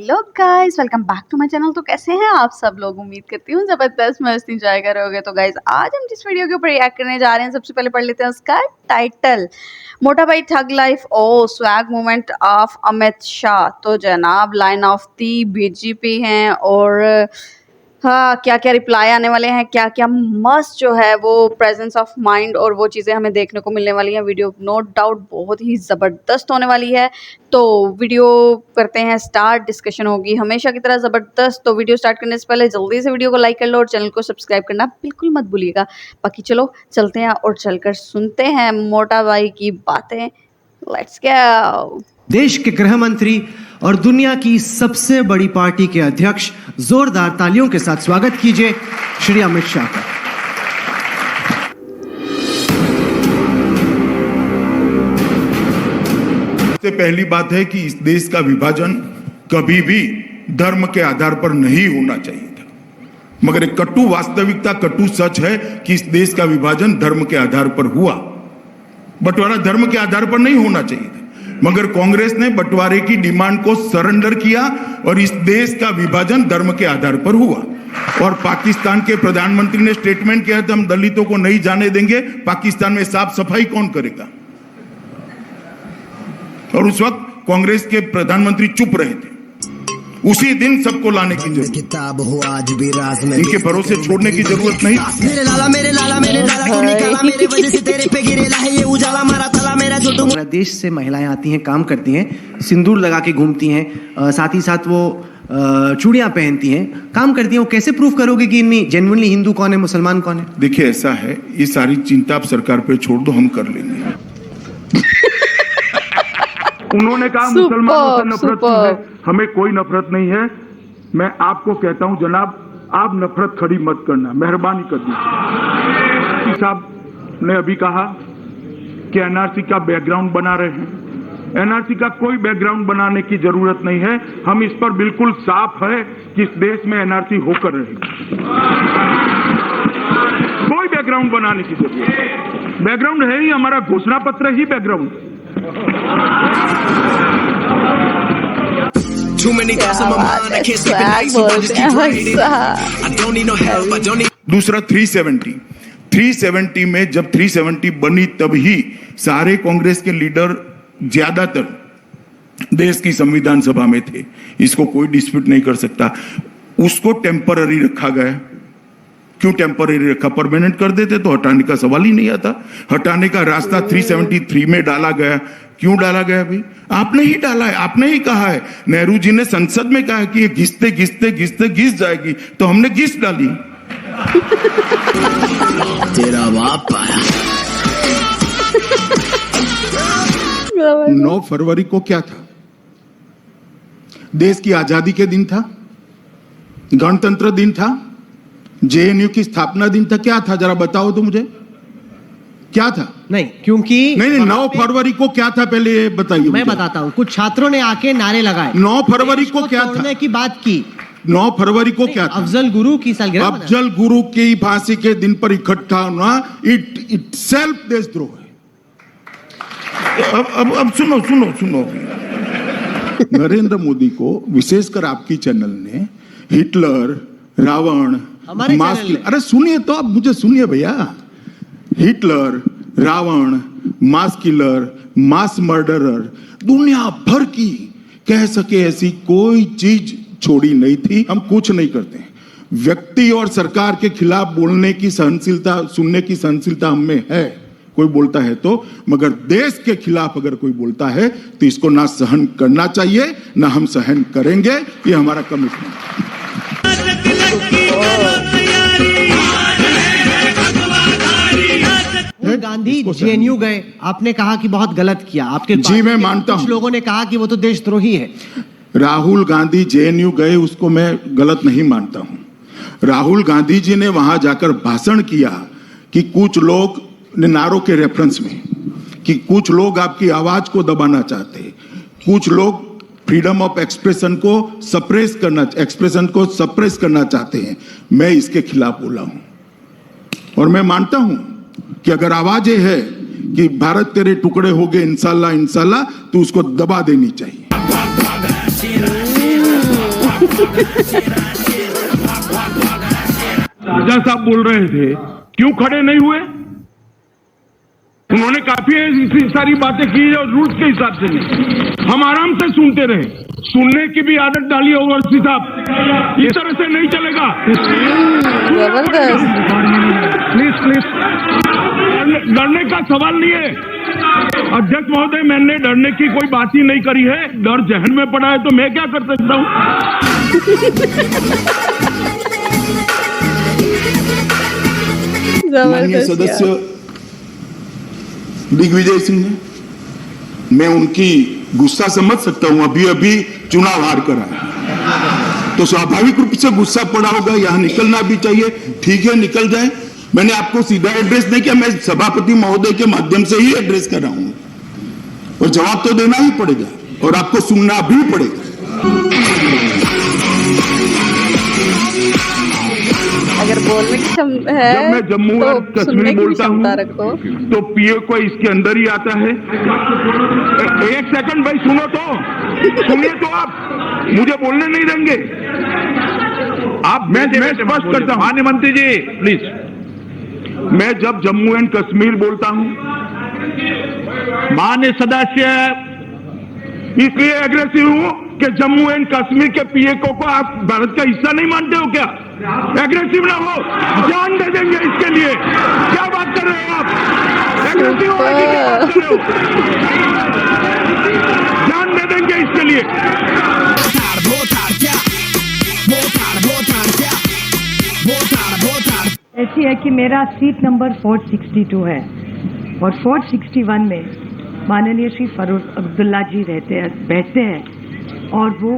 Hello guys, welcome back to my channel. तो कैसे हैं आप सब लोग? उम्मीद करती हूँ ज़बरदस्त मस्त एंजॉय कर रहे होगे। तो गाइस, आज हम जिस वीडियो के ऊपर रिएक्ट करने जा रहे हैं, सबसे पहले पढ़ लेते हैं उसका टाइटल। मोटा भाई ठग लाइफ ओ swag movement of Amit Shah. तो जनाब लाइन ऑफ दी बीजेपी हैं और हाँ, क्या क्या रिप्लाई आने वाले हैं, क्या क्या मस्त जो है वो प्रेजेंस ऑफ माइंड और वो चीज़ें हमें देखने को मिलने वाली हैं। वीडियो नो डाउट बहुत ही ज़बरदस्त होने वाली है। तो वीडियो करते हैं स्टार्ट, डिस्कशन होगी हमेशा की तरह ज़बरदस्त। तो वीडियो स्टार्ट करने से पहले जल्दी से वीडियो को लाइक कर लो और चैनल को सब्सक्राइब करना बिल्कुल मत भूलिएगा। बाकी चलो चलते हैं और चलकर सुनते हैं मोटा भाई की बातें। Let's go. देश के गृह मंत्री और दुनिया की सबसे बड़ी पार्टी के अध्यक्ष, जोरदार तालियों के साथ स्वागत कीजिए श्री अमित शाह का। सबसे पहली बात है कि इस देश का विभाजन कभी भी धर्म के आधार पर नहीं होना चाहिए था, मगर एक कटु वास्तविकता, कटु सच है कि इस देश का विभाजन धर्म के आधार पर हुआ। बंटवारा धर्म के आधार पर नहीं होना चाहिए था, मगर कांग्रेस ने बंटवारे की डिमांड को सरेंडर किया और इस देश का विभाजन धर्म के आधार पर हुआ। और पाकिस्तान के प्रधानमंत्री ने स्टेटमेंट किया था, हम दलितों को नहीं जाने देंगे। पाकिस्तान में साफ सफाई कौन करेगा? और उस वक्त कांग्रेस के प्रधानमंत्री चुप रहे थे। उसी दिन सबको लाने की जरूरत, किताब हो आज भी राज में, इनके भरोसे छोड़ने की जरूरत नहीं। मेरे लाला मेरे लाला मेरे लाला को निकाला, मेरे वजह से तेरे पे गिरेला है ये उजाला, मारा तला मेरा छोटू। पूरा देश से महिलाएं आती हैं, काम करती हैं, सिंदूर लगा के घूमती हैं, साथ ही साथ वो चूड़ियां पहनती हैं, काम करती हैं। वो कैसे प्रूफ करोगे कि इनमें जेन्युइनली हिंदू कौन है, मुसलमान कौन है? देखिए, ऐसा है, ये सारी चिंता आप सरकार पे छोड़ दो, हम कर लेंगे। उन्होंने कहा मुसलमानों से नफरत क्यों है? हमें कोई नफरत नहीं है। मैं आपको कहता हूं जनाब, आप नफरत खड़ी मत करना, मेहरबानी कर दीजिए। साहब ने अभी कहा कि एनआरसी का बैकग्राउंड बना रहे हैं। एनआरसी का कोई बैकग्राउंड बनाने की जरूरत नहीं है। हम इस पर बिल्कुल साफ है कि इस देश में एनआरसी होकर रहेगी। कोई बैकग्राउंड बनाने की जरूरत, बैकग्राउंड है ही हमारा घोषणा पत्र ही बैकग्राउंड। दूसरा 370 में जब 370 बनी तभी सारे कांग्रेस के लीडर ज्यादातर देश की संविधान सभा में थे। इसको कोई डिस्प्यूट नहीं कर सकता। उसको टेम्पररी रखा गया। क्यों टेम्पररी रखा? परमानेंट कर देते तो हटाने का सवाल ही नहीं आता। हटाने का रास्ता 373 में डाला गया। क्यों डाला गया भाई? आपने ही डाला है, आपने ही कहा है। नेहरू जी ने संसद में कहा कि ये घिसते घिसते घिसते घिस जाएगी, तो हमने घिस डाली। तेरा बाप आया। 9 फरवरी को क्या था? देश की आजादी के दिन था, गणतंत्र दिन था, जेएनयू की स्थापना दिन था। क्या था जरा बताओ तो मुझे, क्या था? नहीं, क्योंकि नहीं 9 फरवरी को क्या था पहले ये बताइए। मैं बताता हूँ। कुछ छात्रों ने आके नारे लगाए। 9 फरवरी को क्या था? की बात की। 9 फरवरी को क्या था? अफजल गुरु की सालगिरह। अफजल गुरु की फांसी के दिन पर इकट्ठा होना इट सेल्फ देशद्रोह है। अब सुनो नरेंद्र मोदी को, विशेषकर आपकी चैनल ने हिटलर, रावण, अरे सुनिए तो, आप मुझे सुनिए भैया। हिटलर, रावण, मास किलर, मास मर्डरर, दुनिया भर की कह सके ऐसी कोई चीज छोड़ी नहीं थी। हम कुछ नहीं करते। व्यक्ति और सरकार के खिलाफ बोलने की सहनशीलता, सुनने की सहनशीलता हम में है, कोई बोलता है तो, मगर देश के खिलाफ अगर कोई बोलता है तो इसको ना सहन करना चाहिए, ना हम सहन करेंगे। ये हमारा कमिटमेंट है। गांधी जेएनयू गए, आपने कहा कि बहुत गलत किया। आपके जी मैं मानता हूं। कुछ लोगों ने कहा कि वो तो देशद्रोही है। राहुल गांधी जेएनयू गए, उसको मैं गलत नहीं मानता हूं। राहुल गांधी जी ने वहां जाकर भाषण किया कि कुछ लोग ने, नारों के रेफरेंस में, कि कुछ लोग आपकी आवाज को दबाना चाहते हैं, कुछ लोग फ्रीडम ऑफ एक्सप्रेशन को सप्रेस करना चाहते हैं। मैं इसके खिलाफ बोला हूं और मैं मानता हूं कि अगर आवाज ये है कि भारत तेरे टुकड़े हो गए इंशाल्लाह इंशाल्लाह, तो उसको दबा देनी चाहिए। राजा साहब बोल रहे थे, क्यों खड़े नहीं हुए? उन्होंने काफी ऐसी सारी बातें की जो रूल्स के हिसाब से नहीं, हम आराम से सुनते रहे। सुनने की भी आदत डाली ओवैसी साहब, इस तरह से नहीं चलेगा। जबरदस्त। प्लीज प्लीज, डरने का सवाल नहीं है अध्यक्ष महोदय, मैंने डरने की कोई बात ही नहीं करी है। डर जहन में पड़ा है तो मैं क्या कर सकता हूँ? माननीय सदस्य दिग्विजय सिंह ने, मैं उनकी गुस्सा समझ सकता हूं, अभी अभी चुनाव हार कर आए तो स्वाभाविक रूप से गुस्सा पड़ा होगा, यहां निकलना भी चाहिए, ठीक है निकल जाए। मैंने आपको सीधा एड्रेस नहीं किया, मैं सभापति महोदय के माध्यम से ही एड्रेस कर रहा हूं और जवाब तो देना ही पड़ेगा और आपको सुनना भी पड़ेगा। अगर बोलने की क्षमता है जब मैं जम्मू तो और कश्मीर सुनने की भी बोलता हूँ क्षमता रखो। तो पीए को इसके अंदर ही आता है। एक सेकंड भाई, सुनो तो, सुनिए तो, आप मुझे बोलने नहीं देंगे आप। मैं स्पष्ट करता हूँ, माननीय मंत्री जी प्लीज, मैं जब जम्मू एंड कश्मीर बोलता हूँ माननीय सदस्य, इसलिए एग्रेसिव हूँ कि जम्मू एंड कश्मीर के पीए को आप भारत का हिस्सा नहीं मानते हो क्या? एग्रेसिव ना हो, जान दे देंगे इसके लिए। क्या बात कर रहे हो आप? एग्रेसिव होने की क्या बात कर रहे हो? जान दे देंगे इसके लिए। ऐसी है कि मेरा सीट नंबर 462 है और 461 में माननीय श्री फारूक अब्दुल्ला जी बैठते हैं और वो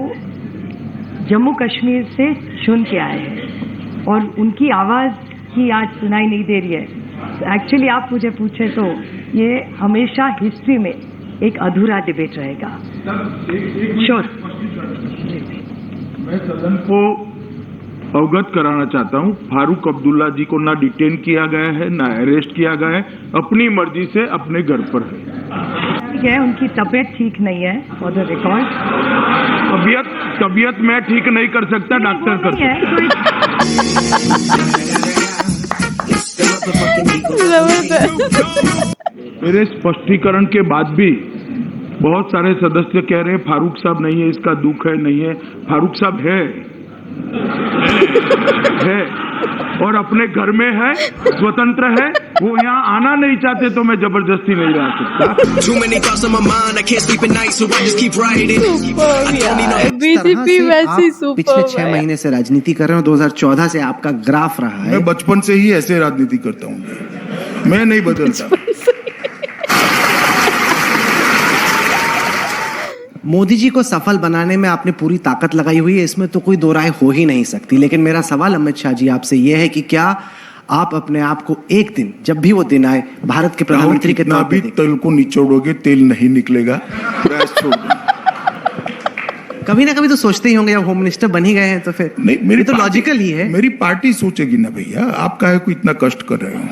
जम्मू कश्मीर से चुन के आए हैं और उनकी आवाज़ ही आज सुनाई नहीं दे रही है। एक्चुअली आप मुझे पूछे तो ये हमेशा हिस्ट्री में एक अधूरा डिबेट रहेगा। श्योर। मैं सदन को अवगत कराना चाहता हूं, फारूक अब्दुल्ला जी को ना डिटेन किया गया है, ना अरेस्ट किया गया है, अपनी मर्जी से अपने घर पर है। ठीक है, उनकी तबीयत ठीक नहीं है फॉर द रिकॉर्ड। तबीयत मैं ठीक नहीं कर सकता, डॉक्टर कर सकता। मेरे स्पष्टीकरण के बाद भी बहुत सारे सदस्य कह रहे हैं फारूक साहब नहीं है, इसका दुख है, नहीं है। फारूक साहब है और अपने घर में है, स्वतंत्र है। वो यहाँ आना नहीं चाहते तो मैं जबरदस्ती नहीं ला सकता। बीजेपी वैसी सुपर। पिछले 6 महीने से राजनीति कर रहे हो, 2014 से आपका ग्राफ रहा है। मैं बचपन से ही ऐसे राजनीति करता हूँ, मैं नहीं बदलता। मोदी जी को सफल बनाने में आपने पूरी ताकत लगाई हुई है, इसमें तो कोई दो राय हो ही नहीं सकती। लेकिन मेरा सवाल अमित शाह जी आपसे यह है कि क्या आप अपने आप को एक दिन, जब भी वो दिन आए, भारत के प्रधानमंत्री के तौर पे तेल को निचोड़ोगे तेल नहीं निकलेगा, प्रयास छोड़ दो। कभी ना कभी तो सोचते ही होंगे, जब होम मिनिस्टर बन ही गए हैं तो फिर नहीं, मेरी तो लॉजिकल ही है। मेरी पार्टी सोचेगी ना भैया, आप काहे को इतना कष्ट कर रहे हो?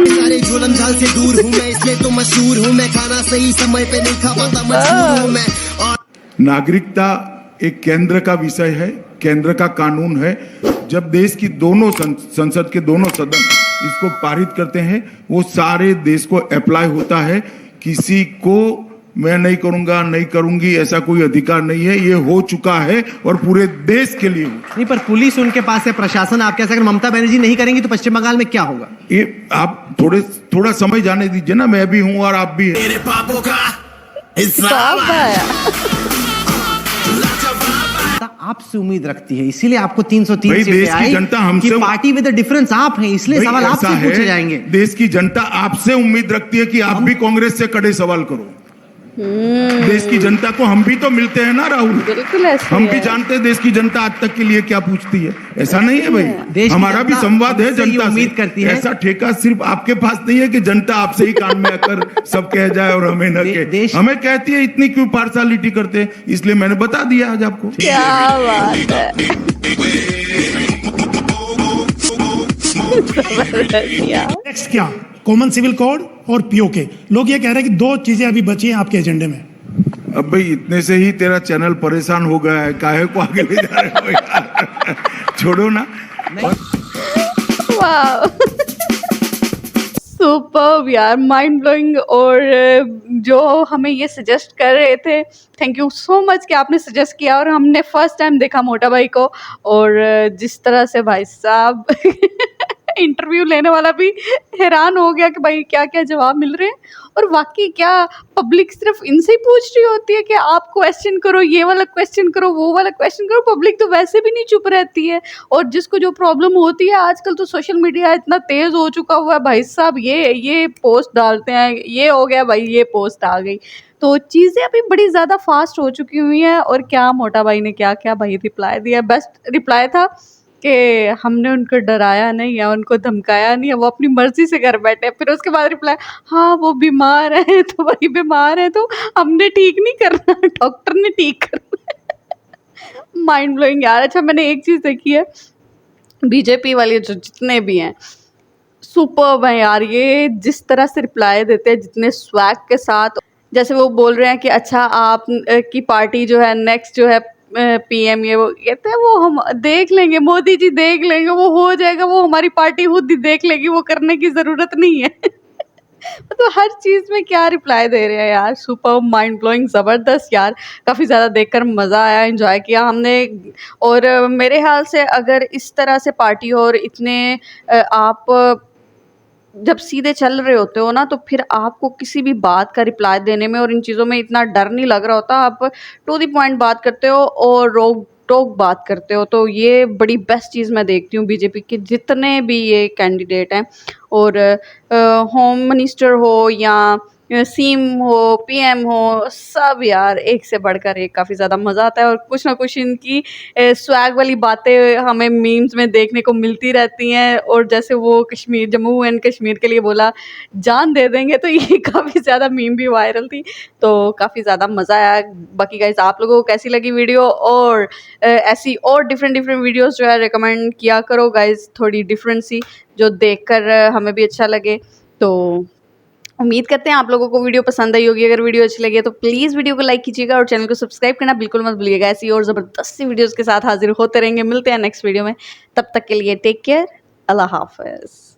सारे जुल्म जाल से दूर हूँ मैं, इसलिए तो मशहूर हूँ मैं, खाना सही समय पे नहीं खा पाता, मजबूर हूँ मैं। नागरिकता एक केंद्र का विषय है, केंद्र का कानून है। जब देश की दोनों संसद के दोनों सदन इसको पारित करते हैं, वो सारे देश को अप्लाई होता है। किसी को मैं नहीं करूंगा, नहीं करूंगी, ऐसा कोई अधिकार नहीं है। ये हो चुका है और पूरे देश के लिए। नहीं, पर पुलिस उनके पास है, प्रशासन आप कैसे, अगर ममता बनर्जी नहीं करेंगी तो पश्चिम बंगाल में क्या होगा? ये आप थोड़ा समय जाने दीजिए ना, मैं भी हूं और आप भी हैं। मेरे पापों का आपसे उम्मीद रखती है, इसीलिए आपको 303 देश की जनता हमसे, कि पार्टी विद डिफरेंस आप हैं, इसलिए सवाल आपसे पूछे जाएंगे। देश की जनता आपसे उम्मीद रखती है कि आप भी कांग्रेस से कड़े सवाल करो। देश की जनता को हम भी तो मिलते हैं ना राहुल, बिल्कुल ऐसे हम भी जानते हैं देश की जनता आज तक के लिए क्या पूछती है। ऐसा नहीं है भाई, हमारा भी संवाद है जनता उम्मीद करती है। ऐसा ठेका सिर्फ आपके पास नहीं है कि जनता आपसे ही कान में आकर सब कह जाए और हमें न कहे। हमें कहती है इतनी क्यों पार्शलिटी करते हैं, इसलिए मैंने बता दिया आज आपको। क्या बात है। नेक्स्ट क्या, कॉमन सिविल कोड और पीओके। लोग ये कह रहे हैं कि 2 चीजें अभी बची हैं आपके एजेंडे में। अब भाई इतने से ही तेरा चैनल परेशान हो गया है, काहे को आगे ले जा रहे हो यार? छोड़ो ना। वाह सुपर्ब यार, माइंड ब्लोइंग। और जो हमें ये सजेस्ट कर रहे थे, थैंक यू सो मच कि आपने सजेस्ट किया। और हमने फर्स्ट टाइम देखा मोटा भाई को, और जिस तरह से भाई साहब इंटरव्यू लेने वाला भी हैरान हो गया कि भाई क्या क्या जवाब मिल रहे हैं। और वाकई क्या पब्लिक सिर्फ इनसे ही पूछ रही होती है कि आप क्वेश्चन करो, ये वाला क्वेश्चन करो, वो वाला क्वेश्चन करो? पब्लिक तो वैसे भी नहीं चुप रहती है। और जिसको जो प्रॉब्लम होती है, आजकल तो सोशल मीडिया इतना तेज़ हो चुका हुआ है भाई साहब, ये पोस्ट डालते हैं, ये हो गया भाई, ये पोस्ट आ गई। तो चीज़ें अभी बड़ी ज़्यादा फास्ट हो चुकी हुई हैं। और क्या मोटा भाई ने क्या क्या भाई रिप्लाई दिया, बेस्ट रिप्लाई था कि हमने उनको डराया नहीं है, उनको धमकाया नहीं है, वो अपनी मर्जी से घर बैठे। फिर उसके बाद रिप्लाई, हाँ वो बीमार है तो भाई बीमार है तो हमने ठीक नहीं करना, डॉक्टर ने ठीक करना है। माइंड ब्लोइंग यार। अच्छा मैंने एक चीज़ देखी है, बीजेपी वाले जो जितने भी हैं सुपर्ब हैं यार। ये जिस तरह से रिप्लाई देते हैं, जितने स्वैग के साथ, जैसे वो बोल रहे हैं कि अच्छा आप की पार्टी जो है नेक्स्ट जो है पीएम, ये वो कहते हैं, वो हम देख लेंगे, मोदी जी देख लेंगे, वो हो जाएगा, वो हमारी पार्टी खुद ही देख लेगी, वो करने की ज़रूरत नहीं है। तो हर चीज़ में क्या रिप्लाई दे रहे हैं यार, सुपर, माइंड ब्लोइंग, ज़बरदस्त यार। काफ़ी ज़्यादा देखकर मज़ा आया, एंजॉय किया हमने। और मेरे ख्याल से अगर इस तरह से पार्टी और इतने आप जब सीधे चल रहे होते हो ना, तो फिर आपको किसी भी बात का रिप्लाई देने में और इन चीज़ों में इतना डर नहीं लग रहा होता। आप टू द पॉइंट बात करते हो और रोक टोक बात करते हो। तो ये बड़ी बेस्ट चीज़ मैं देखती हूँ बीजेपी के जितने भी ये कैंडिडेट हैं। और होम मिनिस्टर हो या सीएम हो, पीएम हो, सब यार एक से बढ़कर एक, काफ़ी ज़्यादा मज़ा आता है। और कुछ ना कुछ इनकी स्वैग वाली बातें हमें मीम्स में देखने को मिलती रहती हैं। और जैसे वो कश्मीर, जम्मू एंड कश्मीर के लिए बोला जान दे देंगे, तो ये काफ़ी ज़्यादा मीम भी वायरल थी। तो काफ़ी ज़्यादा मज़ा आया। बाकी गाइस आप लोगों को कैसी लगी वीडियो? और ऐसी और डिफरेंट वीडियोज़ जो है रिकमेंड किया करो गाइस, थोड़ी डिफरेंट सी, जो देखकर हमें भी अच्छा लगे। तो उम्मीद करते हैं आप लोगों को वीडियो पसंद आई होगी। अगर वीडियो अच्छी लगी है तो प्लीज़ वीडियो को लाइक कीजिएगा और चैनल को सब्सक्राइब करना बिल्कुल मत भूलिएगा। ऐसी और ज़बरदस्त सी वीडियोज़ के साथ हाजिर होते रहेंगे। मिलते हैं नेक्स्ट वीडियो में, तब तक के लिए टेक केयर, अल्लाह हाफ़िज़।